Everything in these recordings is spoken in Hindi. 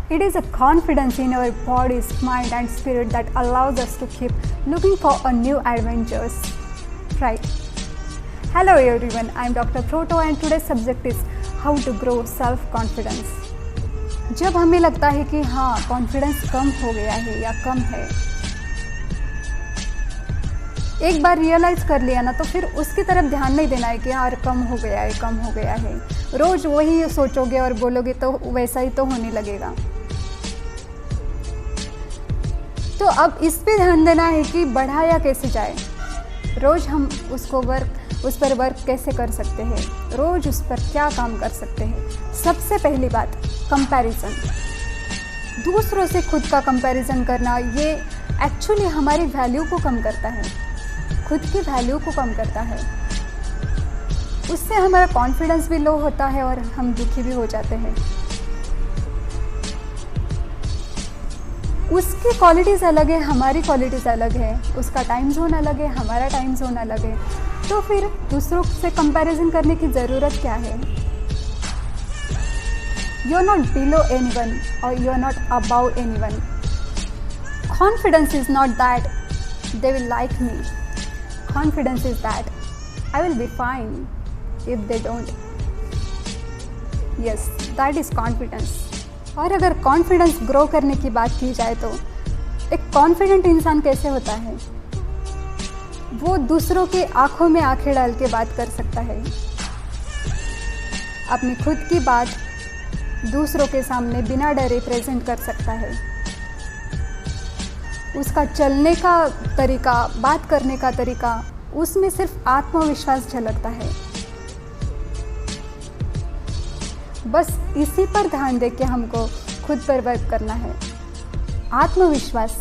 It is a confidence in our bodies, mind and spirit that allows us to keep looking for a new adventures. Right. Hello everyone, I am Dr. Proto and today's subject is how to grow self-confidence. जब हमें लगता है कि हाँ कॉन्फिडेंस कम हो गया है या कम है, एक बार रियलाइज़ कर लिया ना तो फिर उसकी तरफ ध्यान नहीं देना है कि यार कम हो गया है। रोज़ वही सोचोगे और बोलोगे तो वैसा ही तो होने लगेगा। तो अब इस पे ध्यान देना है कि बढ़ाया कैसे जाए। रोज़ हम उस पर वर्क कैसे कर सकते हैं, रोज़ उस पर क्या काम कर सकते हैं। सबसे पहली बात कंपैरिजन, दूसरों से खुद का कंपैरिजन करना ये एक्चुअली हमारी वैल्यू को कम करता है, खुद की वैल्यू को कम करता है। उससे हमारा कॉन्फिडेंस भी लो होता है और हम दुखी भी हो जाते हैं। उसकी क्वालिटीज़ अलग है, हमारी क्वालिटीज़ अलग है, उसका टाइम जोन अलग है, हमारा टाइम जोन अलग है। तो फिर दूसरों से कंपैरिजन करने की ज़रूरत क्या है। You are not below anyone और you are not above anyone. Confidence is not that they will like me, confidence is that I will be fine if they don't. Yes, that is confidence. और अगर कॉन्फिडेंस ग्रो करने की बात की जाए तो एक कॉन्फिडेंट इंसान कैसे होता है, वो दूसरों के आंखों में आंखें डाल के बात कर सकता है, अपनी खुद की बात दूसरों के सामने बिना डरे प्रेजेंट कर सकता है। उसका चलने का तरीका, बात करने का तरीका, उसमें सिर्फ आत्मविश्वास झलकता है। बस इसी पर ध्यान दे के हमको खुद पर वर्क करना है। आत्मविश्वास,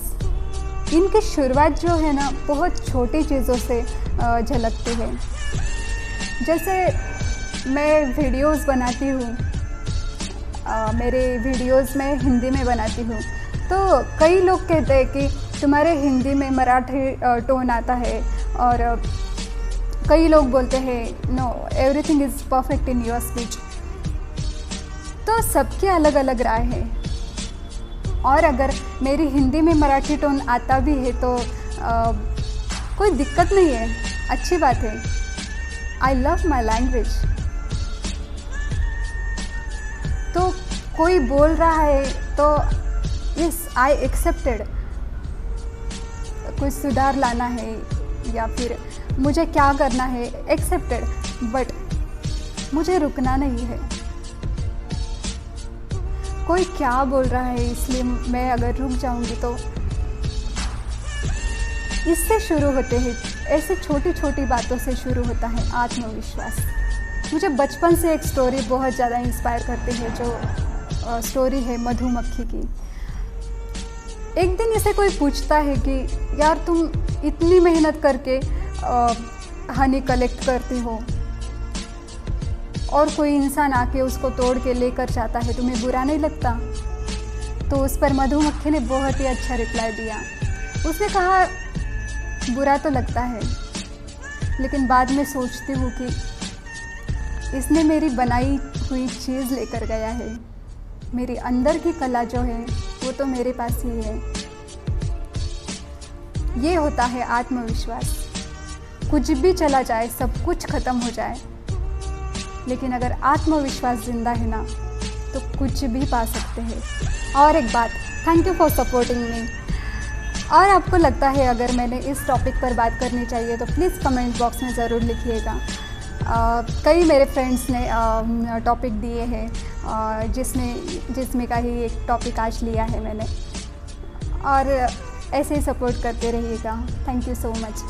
इनकी शुरुआत जो है ना बहुत छोटी चीज़ों से झलकती है। जैसे मैं वीडियोस बनाती हूँ, मेरे वीडियोस मैं हिंदी में बनाती हूँ, तो कई लोग कहते हैं कि तुम्हारे हिंदी में मराठी टोन आता है, और कई लोग बोलते हैं know everything is perfect in your speech. तो सबकी अलग अलग राय है। और अगर मेरी हिंदी में मराठी टोन आता भी है तो कोई दिक्कत नहीं है, अच्छी बात है। I love my language. तो कोई बोल रहा है तो यस आई एक्सेप्टेड। कुछ सुधार लाना है या फिर मुझे क्या करना है, एक्सेप्टेड, बट मुझे रुकना नहीं है। कोई क्या बोल रहा है इसलिए मैं अगर रुक जाऊंगी तो इससे शुरू होते हैं, ऐसे छोटी छोटी बातों से शुरू होता है आत्मविश्वास। मुझे बचपन से एक स्टोरी बहुत ज़्यादा इंस्पायर करती है, जो स्टोरी है मधुमक्खी की। एक दिन इसे कोई पूछता है कि यार तुम इतनी मेहनत करके हनी कलेक्ट करती हो और कोई इंसान आके उसको तोड़ के लेकर जाता है, तुम्हें बुरा नहीं लगता? तो उस पर मधुमक्खी ने बहुत ही अच्छा रिप्लाई दिया। उसने कहा बुरा तो लगता है, लेकिन बाद में सोचती हूँ कि इसने मेरी बनाई हुई चीज़ लेकर गया है, मेरी अंदर की कला जो है वो तो मेरे पास ही है। ये होता है आत्मविश्वास। कुछ भी चला जाए, सब कुछ ख़त्म हो जाए, लेकिन अगर आत्मविश्वास जिंदा है ना तो कुछ भी पा सकते हैं। और एक बात, thank you for supporting me. और आपको लगता है अगर मैंने इस टॉपिक पर बात करनी चाहिए तो प्लीज़ कमेंट बॉक्स में ज़रूर लिखिएगा। कई मेरे फ्रेंड्स ने टॉपिक दिए हैं, जिसमें का ही एक टॉपिक आज लिया है मैंने। और ऐसे ही सपोर्ट करते रहिएगा। Thank you so much.